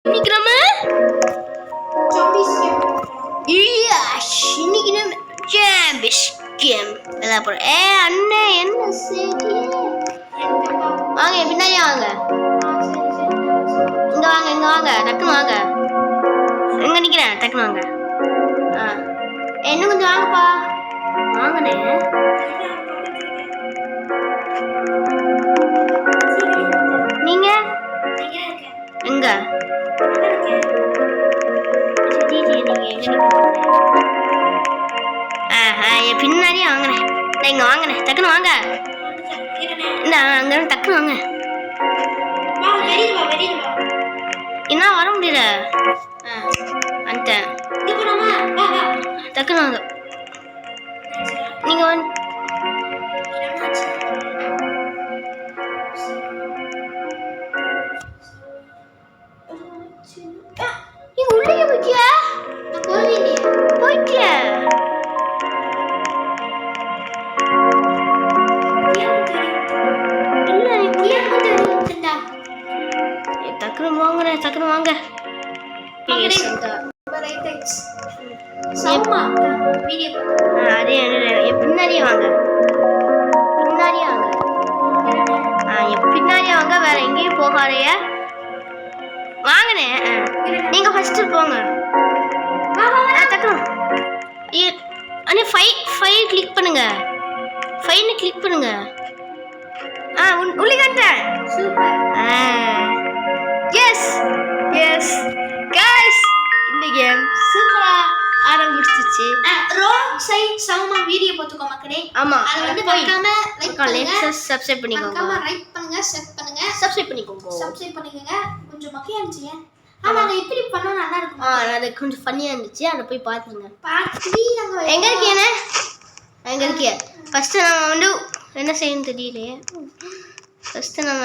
இன்னைக்கு நம்ம zombies game விளையாட போறோம். அண்ணே என்ன சரி வாங்க பின்னாடி வாங்க. இங்க வாங்க டக்குன்னு வாங்க. எங்க நிக்கிறேன் டக்குன்னு வாங்க. என்ன கொஞ்சம் வாங்கப்பா. வாங்கண்ணே. நீங்க எங்க பின்னாடியே வாங்கினேன். இங்க வாங்கினேன் டக்குன்னு வாங்க. இந்த அங்க டக்குன்னு வாங்க. என்ன வர முடியல. வந்துட்டேன். டக்குன்னு வாங்க. நீங்க உள்ளே போயிட்டியா? போயிட்டியா? டக்குனு வாங்க. பின்னாடியே வாங்க. பின்னாடியே வாங்க. வேற எங்கேயும் போகாதைய வாங்கண்ணே. நீங்க ஃபர்ஸ்ட் போங்க. அண்ணே ஃபைல் கிளிக் பண்ணுங்க. ஃபைல்னு கிளிக் பண்ணுங்க. உள்ளே கண்டேன். சூப்பர். எஸ் गाइस இந்த கேம் சூப்பரா ஆரம்பிச்சிச்சு. ரோங் சைடு சமமா வீடியோ பாத்துக்கோ மக்களே. ஆமா அது வந்து மறக்காம லைக் பண்ணுங்க, சப்ஸ்கிரைப் பண்ணிக்கோங்க. மறக்காம ரைட் பண்ணுங்க, ஷேர் பண்ணுங்க, சப்ஸ்கிரைப் பண்ணிக்கோங்க. கொஞ்சம் மக்கியா இருந்துச்சு. ஆனா அது எப்படி பண்ணா நல்லா இருக்கும். அது கொஞ்சம் ஃபன்னியா இருந்துச்சு. அத போய் பாத்துங்க. பாத்து நாங்க எங்க இருக்கீங்க? எங்க இருக்கீங்க? ஃபர்ஸ்ட் நாம வந்து என்ன செய்யணும் தெரியலையே. ஃபர்ஸ்ட் நாம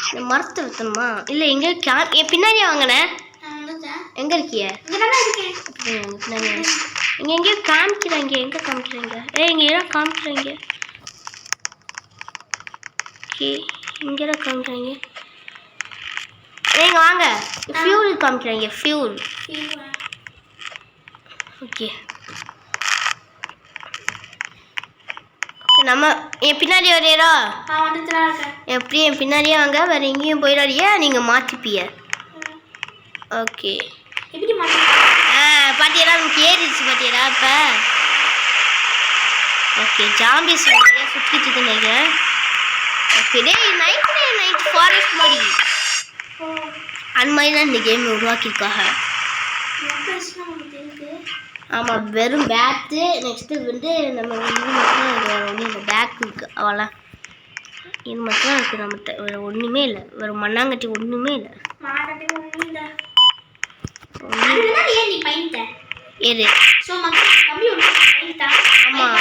இந்த மரத்தை வெட்டணுமா? இல்லை எங்கே பின்னாடியே வாங்கண்ணே. எங்கே இருக்கிய? பின்னாடி இங்கே எங்கேயோ காமிக்கிறாங்க. எங்கே காமிக்கிறாங்க? இங்கே ஏதோ காமிக்கிறாங்க. ஓகே இங்கேதான் காமிக்கிறாங்க. நீங்கள் வாங்க. ஃபியூல் காமிக்கிறாங்க. ஃபியூல். ஓகே நம்ம என் பின்னாடி வரையறா. எப்படி என் பின்னாடியே வாங்க. வேற எங்கேயும் போயிடாதியா. நீங்க மாத்திப்பிய. ஓகே எப்படி பாத்தியடா நமக்கு ஏறிடுச்சு பாத்தியடா. இப்ப ஓகே ஜாம்பிஸ் நிறைய சுத்திட்டு இருக்குங்க. ஓகே டேய் நைட் ஃபாரஸ்ட் மாதிரி அந்த மாதிரி தான் இந்த கேம் உருவாக்கியிருக்காங்க. ஆமாம் வெறும் பேட்டு. நெக்ஸ்ட்டு வந்து நம்ம இது மட்டும் ஒன்றும் இல்லை. பேக் இருக்குது அவெல்லாம். இது மட்டும் தான் இருக்குது நம்மகிட்ட. வேறு ஒன்றுமே இல்லை. வேறு மண்ணாங்கட்டி ஒன்றுமே இல்லை. ஏறு. ஆமாம்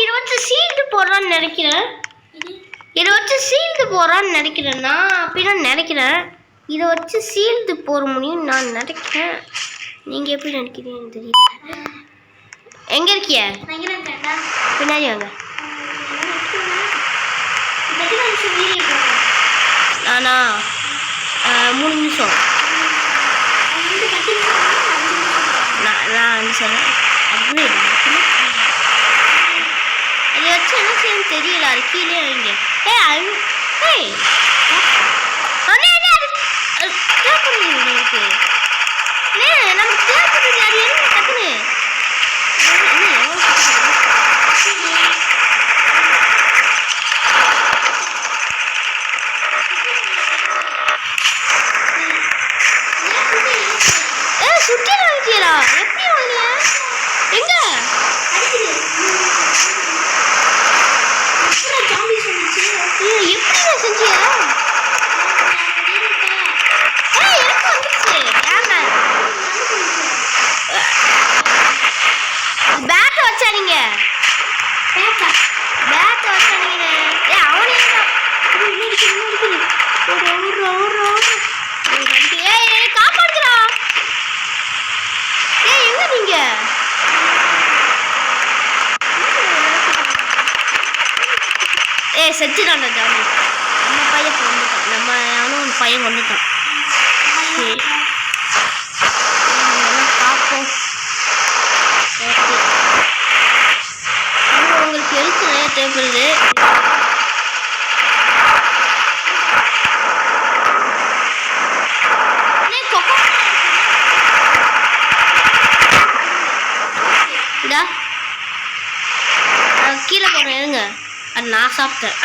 இதை வச்சு சீல்டு போடுறான்னு நினைக்கிறேன். இதை வச்சு சீல்டு போகிறான்னு நினைக்கிறேன். நான் அப்படிதான் நினைக்கிறேன். இதை வச்சு சீல்டு போட முடியும் நான் நினைக்கிறேன். நீங்கள் எப்படி நினைக்கிறீங்கன்னு தெரியல. எங்கே இருக்கிய? பின்னாடி வாங்க. நானா 3 நிமிஷம். நான் 5 நிமிஷம். அப்படி அதை வச்சு என்ன செய்யணும் தெரியல. அது கீழே வைங்க. நமக்கு தேவைப்படுது. அது என்ன டக்குன்னு சுற்றி வாங்கிட்டீங்களா? எப்படி வாங்கிய? எங்க எப்படி செஞ்சியா? பேட் வச்சா நீங்க அவனே காப்பாடுறா. எங்க நீங்க ஏய் செத்துட்டான்டா ஜாம்பி. நம்ம பையன் வந்துட்டான். நம்ம அவனும் ஒரு பையன் வந்துட்டான். சரி எல்லாம் பார்ப்போம். ஓகே உங்களுக்கு எழுத்து நிறைய தேவைப்படுது. கீழே போகிறேன் இருங்க. அது நான் சாப்பிட்டேன்.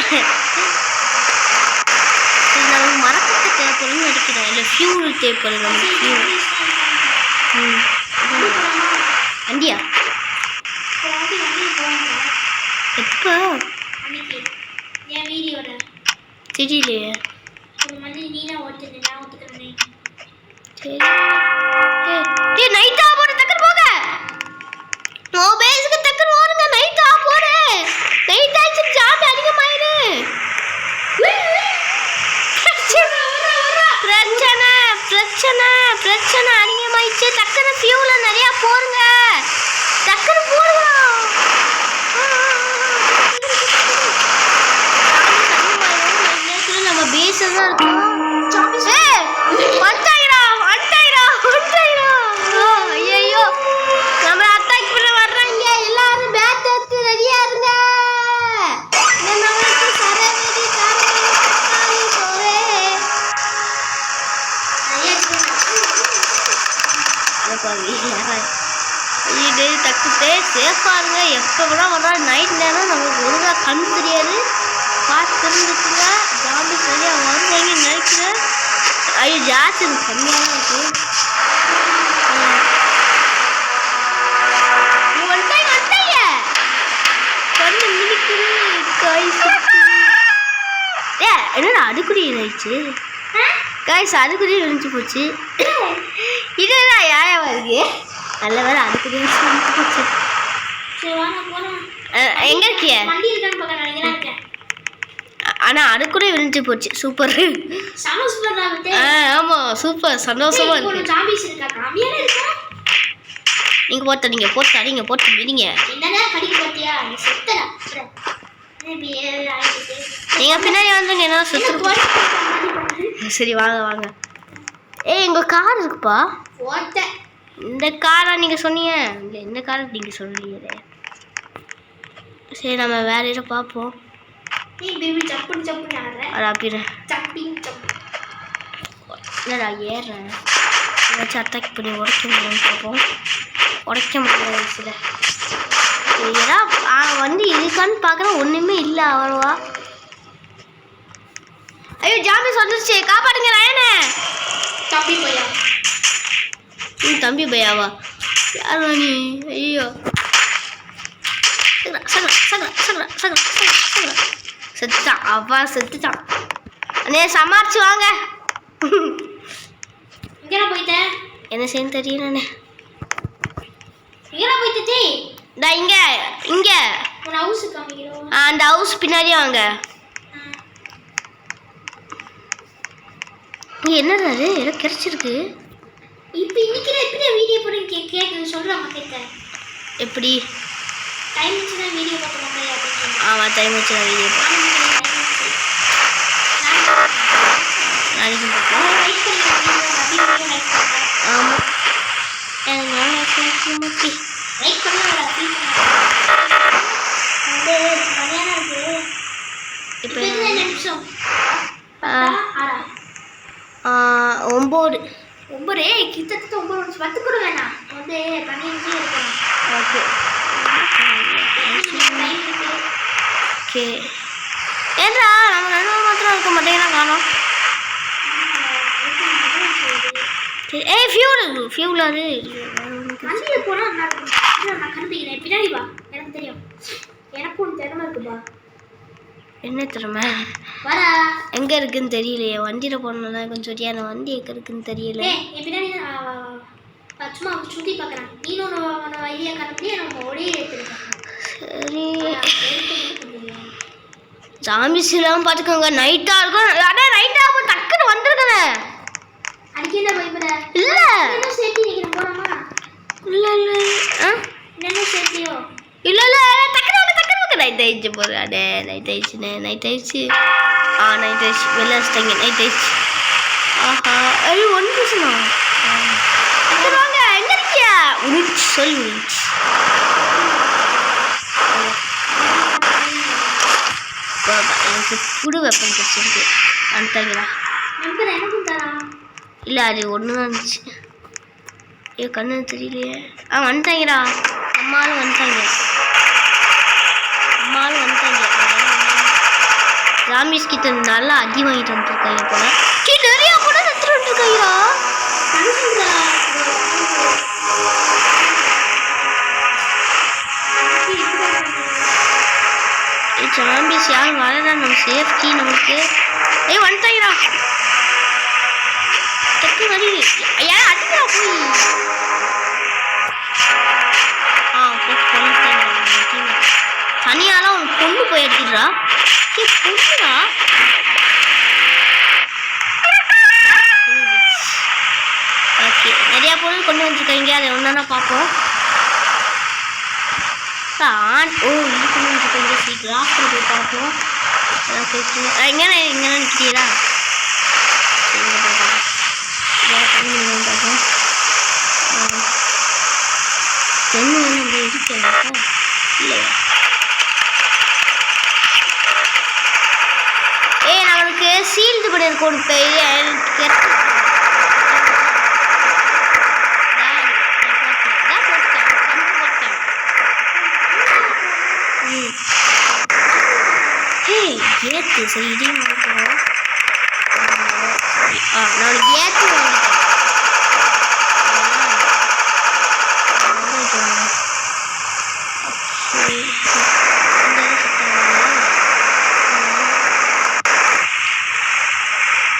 நமக்கு மரத்துக்கு தேவைப்படுன்னு நினைக்கிறேன். இல்லை ஃபியூல் தேவைப்படுது. நமக்கு ஃபியூல். வண்டியா எப்போ தெரியலையே. சரி ஏ நைட்டா போற டக்கர் போங்க. நோ பேஸ்க்கு டக்கர் ஓடுங்க. நைட்டா போற. நைட் ஆச்சு ஜாம்பி அதிகமாயிரு. பிரச்சனை அதிகமாயிடுச்சு. டக்கர் ஃபியூல நிறைய போடுங்க. டக்கர் போடுங்க. நம்ம பேஸ்ல தான் இருக்கோம். ஐயோ நம்ம அட்டாக் பண்ண வர்றாங்க. எல்லாரும் பேட் எடுத்து ரெடியா இருங்க. தக்குத்தே சேஃபா இருங்க. எப்போ கூட வர்றா நைட் நேரம் நமக்கு ஒழுங்கா கண் தெரியாது. பார்த்து தெரிஞ்சுக்குங்க. ஜாம்பி சரியா வருவாங்கன்னு நினைக்கிறேன். ஐயோ ஜாஸ்தி கம்மியாக தான் இருக்கு. என்னடா அடுக்குடி ஆயிடுச்சு காய்ஸ். அடுக்குடி விழிஞ்சு போச்சு. இதுதான் யாயாவா இருக்கு. நல்ல வேலை அடுக்குடி விழிஞ்சு போச்சு. எங்க இருக்கிய? ஆனா அடுக்குடி விழிஞ்சு போச்சு. சூப்பர். ஆமா சூப்பர் சந்தோஷமா இருக்கு. நீங்க போட்டு விடுங்க. நீங்க பின்னாடி வந்துங்க. என்ன சுத்து. சரி வாங்க. ஏய் எங்க கார் இருக்குப்பா. இந்த காரா நீங்க சொன்னீங்க. இல்லை இந்த காரை நீங்க சொல்றீங்க. சரி நம்ம வேற ஏதோ பார்ப்போம். இல்லடா ஏறேன். ஏதாச்சும் அட்டாக் பண்ணி உடைக்க முடியும்னு பார்ப்போம். உடைக்க முடியாது சில. ஏதா வந்து இருக்கான்னு பார்க்குறேன். ஒன்றுமே இல்லை அவ்வளோவா. ஐயோ ஜாம்பி வந்துருச்சு. காப்பாடுங்க ராயனே. தம்பி பையாவா யார் நீ? ஐயோ செத்துட்டான். அப்பா செத்துட்டான். அண்ணே சமாளிச்சு வாங்க. என்ன செய்ய தெரியலண்ணே. இங்க அந்த ஹவுஸ் பின்னாடியே வாங்க. என்னடா அது ஏதோ கிடைச்சிருக்கு. இப்போ இன்னைக்கு எப்படி வீடியோ போடுங்க கேக்குது சொல்றேன் மக்கள்கிட்ட. எப்படி டைம் வச்சுதான் வீடியோ பார்க்க மாட்டேன். ஆமா டைம் வச்சு வீடியோ நாளைக்கு பார்க்கலாம். லைக் பண்ணுங்க. ஆமா எனக்கு லைக் பண்ணல. மரியாதை இருக்கு. இப்போ என்ன நிமிஷம்? 9 கிட்டத்தட்ட 9 10 கூட வேணாம். வந்து 15 இருக்கணும். Okay okay. ஏன்டா நம்ம 2 மாத்திரம் இருக்க மாட்டேங்கிறா காணோம். சரி ஏய் ஃபியூல் அது வண்டியில் போனால் நான் கண்டுபிடிக்கிறேன். பின்னாடி வா. எனக்கு தெரியும். எனக்கும் திறமை இருக்குப்பா. என்ன திறமை? வரா எங்க இருக்குன்னு தெரியலையே. வண்டியில போனோம்னா கொஞ்சம் சரியான வண்டி எங்க இருக்குன்னு தெரியல. பின்னாடி சும்மா சுற்றி பார்க்குறேன். நீனும் ஐடியா கண்டுபிடி. நம்ம ஒரே எடுத்துருக்கேன். சரி ஜாம்பிஸ் இல்லாமல் பார்த்துக்கோங்க. நைட்டாக இருக்கும். அதான் நைட்டாக இருக்கும். டக்குன்னு வந்துருக்கல. அதுக்கு என்ன பயப்பட? இல்லை இன்னும் சேர்த்து நிற்கிறேன். போகலாமா? இல்லை இன்னும் சேர்த்தியோ? இல்லை டக்குன்னு நைட் ஆயிடுச்சு போறாடே. நைட் ஆயிடுச்சுண்ணே. நைட் ஆயிடுச்சு. நைட் ஆயிடுச்சு. வெளில வச்சிட்டாங்க. நைட் ஆயிடுச்சு. ஆஹா ஐயோ 1 நிமிஷமா வாங்க. எங்க இருக்கியா? உரிச்சு சொல்லி உரிச்சு எனக்கு புது வெப்பன் கிடைச்சிருக்கு. வந்துட்டாங்களா? இல்லை அது ஒன்று தான் இருந்துச்சு. ஐயோ கண்ணு தெரியலையே. வந்துட்டாங்கடா. அம்மாலும் வந்துட்டாங்க. ராமேஷ் கிட்ட நல்லா அடி வாங்கிட்டு வந்துருக்காங்க போல. நிறைய கூட எடுத்துட்டு வந்துருக்காங்கடா. ஜாம்பிஸ் யாரும் வரடா. நம்ம சேஃப்டி நமக்கு. வந்துட்டாங்கடா. டக்கு வரி யாரும் அடிக்கிறா போய். தனியாலாம் அவன் பொண்ணு போய் அடிக்கிறா. பொண்ணுடா. ஓகே நிறையா பொருள் கொண்டு வந்துருக்காங்க. அதை ஒன்றா பார்ப்போம். இது கொண்டு வந்துருக்காங்க. சீக்கிரம் ஹாஸ்பிட்டல் போய் பார்ப்போம். எங்கே நிற்கிறீங்களா? பார்ப்போம். என்ன வேணும் இருக்கா இல்லையா? நம்மளுக்கு சீல்டு பண்ணியிருக்கோம். ஏத்து சரி இதையும் வாங்கிக்கிறோம். நாளைக்கு ஏத்து வாங்கிட்டேன்.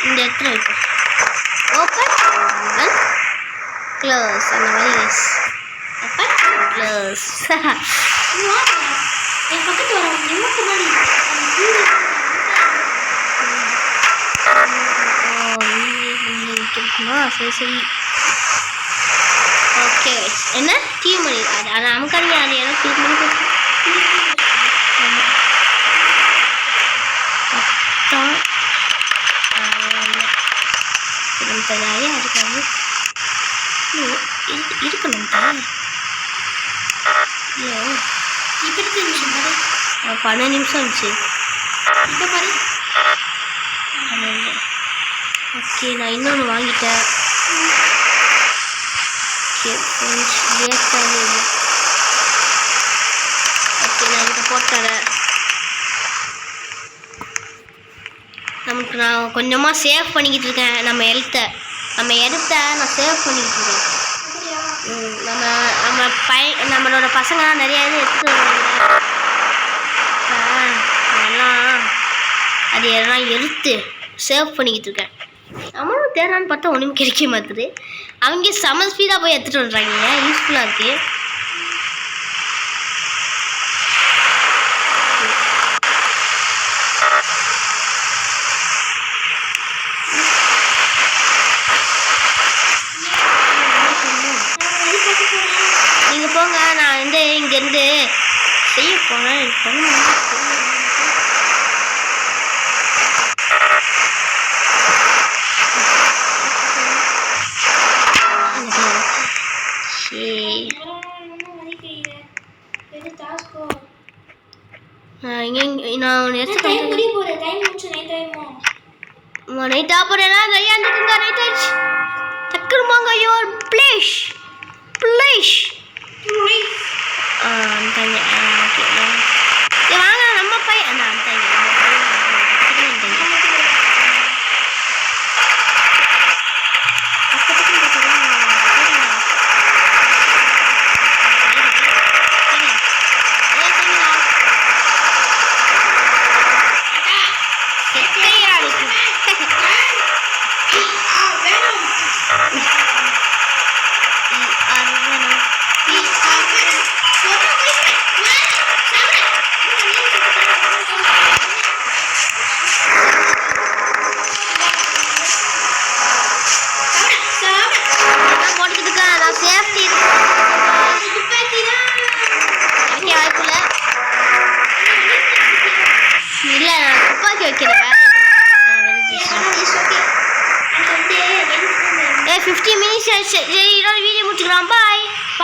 இந்த இடத்துல வைப்போம். ஓப்பன் அண்ட் க்ளோஸ் அந்த மாதிரி. S open close. என் பக்கத்து வரவங்க எல்லாம் முன்னாடி சரி சரி ஓகே. என்ன டிவி மணி? அது நமக்கு அது எல்லாம் டிவி மணி நமக்கு நிறையா இருக்காது. இருக்கணும் இல்லை 12 நிமிஷம் இருந்துச்சு. இந்த மாதிரி ஓகே நான் இன்னொன்று வாங்கிட்டேன். ஓகே நான் இதை போட்டுறேன். நமக்கு நான் கொஞ்சமாக சேவ் பண்ணிக்கிட்டு இருக்கேன். நம்ம ஹெல்த்தை நான் சேவ் பண்ணிக்கிட்டு இருக்கேன். நம்மளோட பசங்களாம் நிறையா இது எடுத்துகிட்டு வருவாங்க. அது எல்லாம் எடுத்து சேவ் பண்ணிக்கிட்டு இருக்கேன். நம்மளும் தேடான்னு பார்த்தா ஒன்றுமே கிடைக்க மாட்டுது. அவங்க செம ஸ்பீடாக போய் எடுத்துகிட்டு வந்துடுறாங்க. யூஸ்ஃபுல்லாக இருக்குது. நீங்கள் போங்க. நான் இங்கேருந்து செய்ய போனேன். நான் நைட் ஆப்பறேன்னா கையாண்டுக்குங்க. நைட் ஆயிடுச்சு. டக்குருமாங்க. ஐயோ ப்ளீஷ் அந்தாங்க. ஓகே வாங்க நம்ம பையன் அந்தாங்க. இல்லை நான் துப்பாக்கி வைக்கிறேன் வேற ஏ 50 மினிட்ஸ் ஆச்சு சரி இதோட வீடியோ முடிச்சுக்கலாம் பாய்